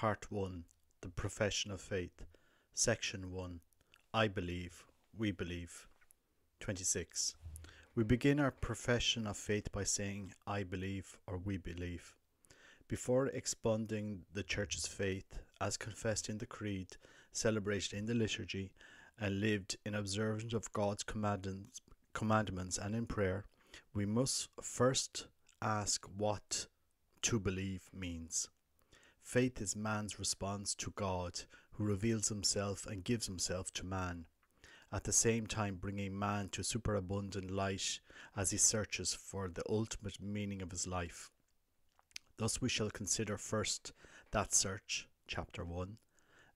Part 1. The Profession of Faith. Section 1. I believe, we believe. 26. We begin our profession of faith by saying, I believe or we believe. Before expounding the Church's faith, as confessed in the Creed, celebrated in the liturgy, and lived in observance of God's commandments and in prayer, we must first ask what to believe means. Faith is man's response to God, who reveals himself and gives himself to man, at the same time bringing man to superabundant light as he searches for the ultimate meaning of his life. Thus we shall consider first that search, chapter 1,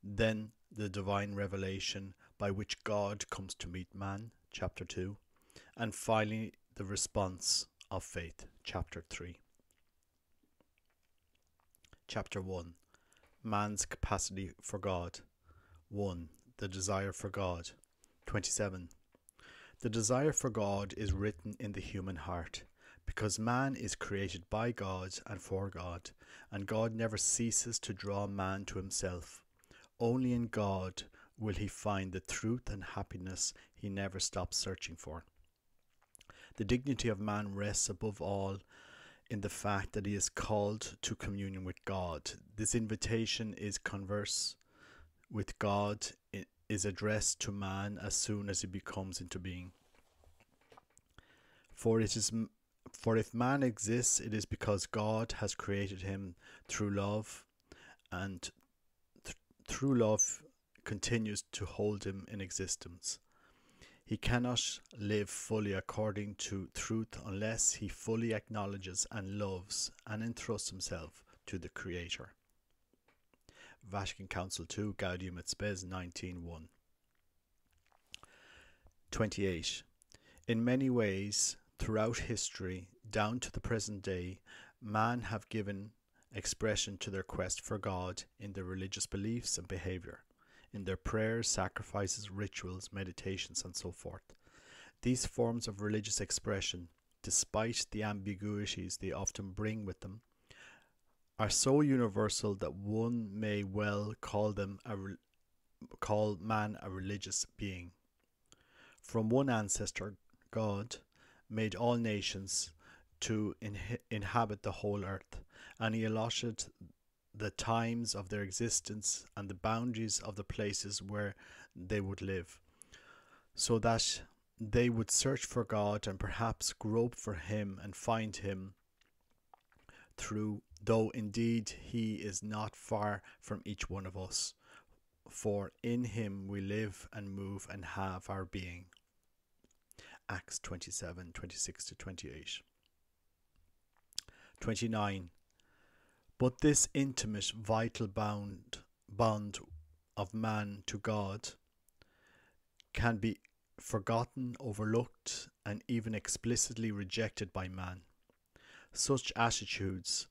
then the divine revelation by which God comes to meet man, chapter 2, and finally the response of faith, chapter 3. Chapter 1. Man's capacity for God. 1. The desire for God. 27. The desire for God is written in the human heart, because man is created by God and for God, and God never ceases to draw man to himself. Only in God will he find the truth and happiness he never stops searching for. The dignity of man rests above all in the fact that he is called to communion with God. This invitation is converse with God, is addressed to man as soon as he comes into being. For if man exists, it is because God has created him through love, and through love continues to hold him in existence. He cannot live fully according to truth unless he fully acknowledges and loves and entrusts himself to the Creator. Vatican Council II, Gaudium et Spes 19:1. 28. In many ways, throughout history, down to the present day, man have given expression to their quest for God in their religious beliefs and behavior, in their prayers, sacrifices, rituals, meditations, and so forth. These forms of religious expression, despite the ambiguities they often bring with them, are so universal that one may well call man a religious being. From one ancestor, God made all nations to inhabit the whole earth, and he allotted the times of their existence and the boundaries of the places where they would live, so that they would search for God and perhaps grope for him and find him though indeed he is not far from each one of us, for in him we live and move and have our being. Acts 27:26-28. 29. But this intimate, vital bond of man to God can be forgotten, overlooked, and even explicitly rejected by man. Such attitudes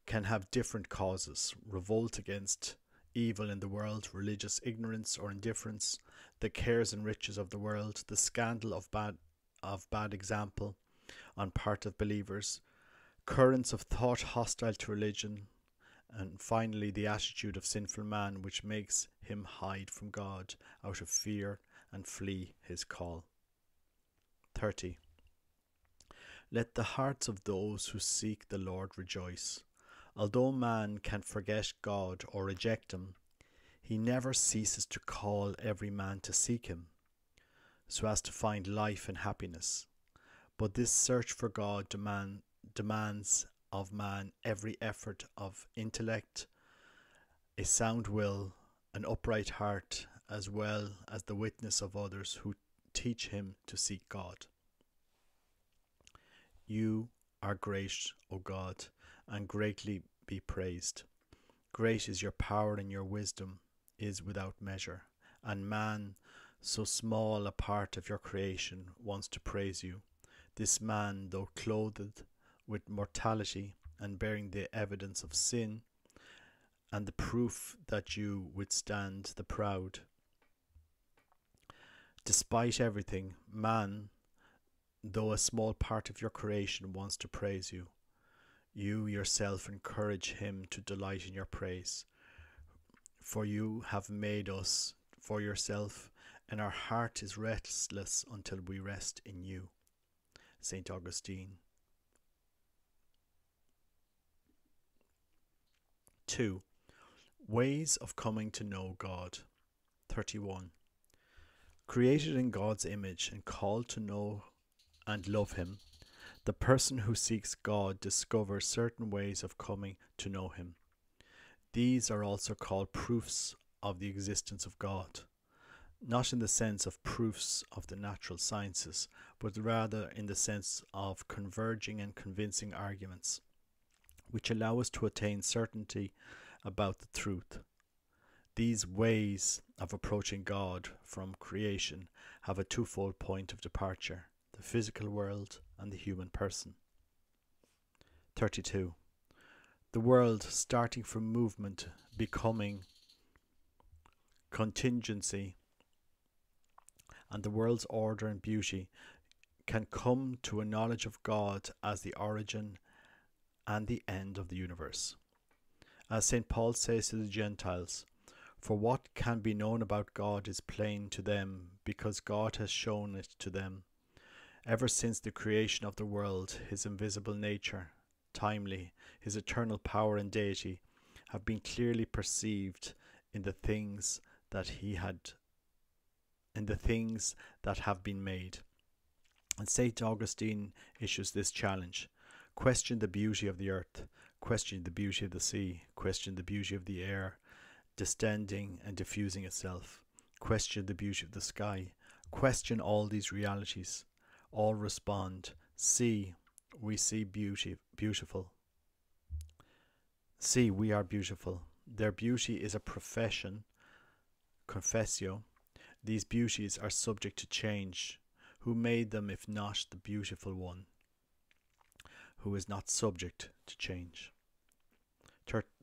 can have different causes: revolt against evil in the world, religious ignorance or indifference, the cares and riches of the world, the scandal of bad example on part of believers, currents of thought hostile to religion, and finally the attitude of sinful man which makes him hide from God out of fear and flee his call. 30. Let the hearts of those who seek the Lord rejoice. Although man can forget God or reject him, he never ceases to call every man to seek him, so as to find life and happiness. But this search for God demands of man every effort of intellect, a sound will, an upright heart, as well as the witness of others who teach him to seek God. You are great, O God, and greatly be praised. Great is your power, and your wisdom is without measure. And man, so small a part of your creation, wants to praise you. This man, though clothed with mortality and bearing the evidence of sin and the proof that you withstand the proud. Despite everything, man, though a small part of your creation, wants to praise you. You yourself encourage him to delight in your praise. For you have made us for yourself, and our heart is restless until we rest in you. St. Augustine. 2. Ways of coming to know God. 31. Created in God's image and called to know and love him, the person who seeks God discovers certain ways of coming to know him. These are also called proofs of the existence of God, not in the sense of proofs of the natural sciences, but rather in the sense of converging and convincing arguments, which allow us to attain certainty about the truth. These ways of approaching God from creation have a twofold point of departure: the physical world and the human person. 32. The world, starting from movement, becoming contingency, and the world's order and beauty, can come to a knowledge of God as the origin and the end of the universe. As St. Paul says to the Gentiles, "For what can be known about God is plain to them, because God has shown it to them. Ever since the creation of the world, his invisible nature, timely, his eternal power and deity, have been clearly perceived in the things that have been made." And St. Augustine issues this challenge: question the beauty of the earth, question the beauty of the sea, question the beauty of the air, distending and diffusing itself, question the beauty of the sky, question all these realities. All respond, "See, we see beautiful. See, we are beautiful." Their beauty is a profession, confessio. These beauties are subject to change. Who made them if not the beautiful one, who is not subject to change?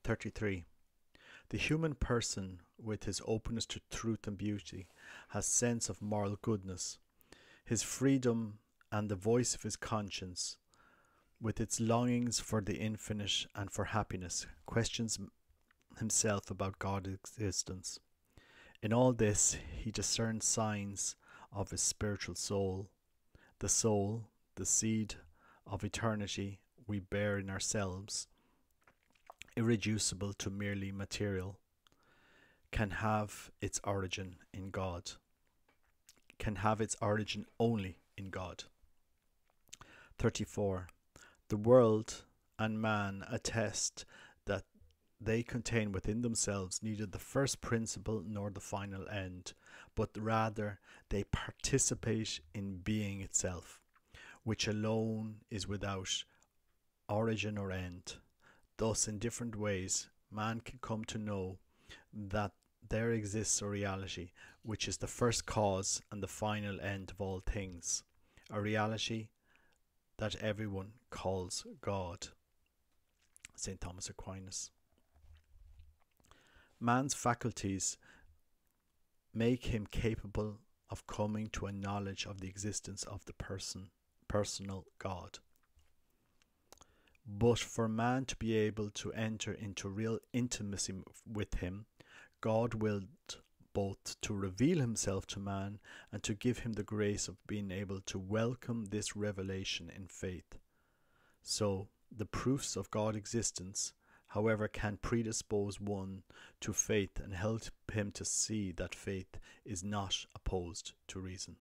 33. The human person, with his openness to truth and beauty, has sense of moral goodness. His freedom and the voice of his conscience, with its longings for the infinite and for happiness, questions himself about God's existence. In all this, he discerns signs of his spiritual soul, the seed of eternity we bear in ourselves, irreducible to merely material, can have its origin in God, can have its origin only in God. 34. The world and man attest that they contain within themselves neither the first principle nor the final end, but rather they participate in being itself, which alone is without origin or end. Thus, in different ways, man can come to know that there exists a reality which is the first cause and the final end of all things, a reality that everyone calls God. St. Thomas Aquinas. Man's faculties make him capable of coming to a knowledge of the existence of the personal God. But for man to be able to enter into real intimacy with him, God willed both to reveal himself to man and to give him the grace of being able to welcome this revelation in faith. So, the proofs of God's existence, however, can predispose one to faith and help him to see that faith is not opposed to reason.